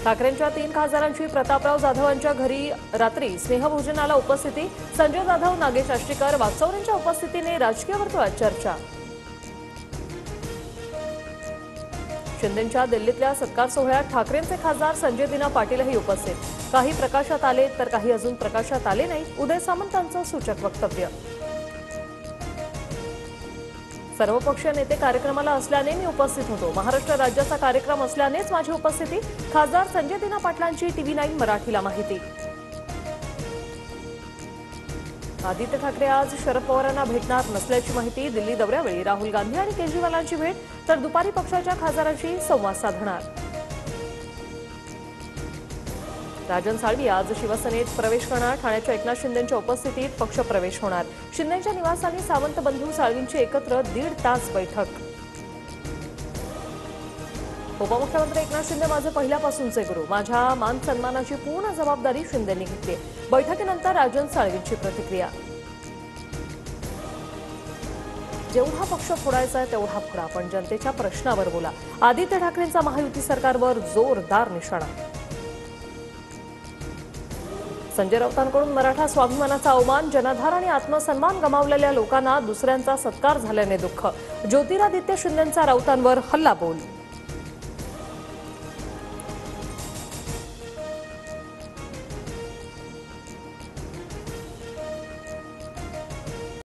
ठाकरेंच्या 3 खासदारांची प्रतापराव जाधवांच्या घरी रात्री स्नेहभोजनाला उपस्थिती। संजय जाधव, नागेश आष्टीकर, वाकचौरेंच्या उपस्थितीने राजकीय वर्तुळात चर्चा। शिंदेंच्या दिल्लीतल्या सत्कार सोहळ्यात ठाकरेंचे खासदार संजय दिना पाटीलही उपस्थित। काही प्रकाशात आले तर काही अजून प्रकाशात आले नाही, उदय सामंतांचं सूचक वक्तव्य। सर्वपक्षीय नेते कार्यक्रमाला असल्याने मी उपस्थित होतो। महाराष्ट्र राज्याचा कार्यक्रम असल्यानेच माझी उपस्थिती। खासदार संजय दिना पाटलांची TV9 मराठीला माहिती। आदित्य ठाकरे आज शरद पवारांना भेटणार नसल्याची माहिती। दिल्ली दौऱ्यावेळी राहुल गांधी आणि केजरीवालांची भेट, तर दुपारी पक्षाच्या खासदारांशी संवाद साधणार। राजन साळवी आज शिवसेनेत प्रवेश करणार। ठाण्याच्या एकनाथ शिंदेंच्या उपस्थितीत पक्ष प्रवेश होणार। शिंदेंच्या निवासाने सावंत बंधू साळवींची एकत्र 1.5 तास बैठक। उपमुख्यमंत्री एकनाथ शिंदे माझे पहिल्यापासूनचे गुरु, माझ्या मान सन्मानाची पूर्ण जबाबदारी शिंदेंनी घेतली। बैठकीनंतर राजन साळवींची प्रतिक्रिया। जेवढा पक्ष फोडायचा आहे तेवढा फोडा, पण जनतेच्या प्रश्नावर बोला। आदित्य ठाकरेंचा महायुती सरकारवर जोरदार निशाणा। संजय राऊतांकडून मराठा स्वाभिमानाचा अवमान, जनाधार आणि आत्मसन्मान गमावलेल्या लोकांना दुसऱ्यांचा सत्कार झाल्याने दुःख। ज्योतिरादित्य शिंदेंचा राऊतांवर हल्लाबोल।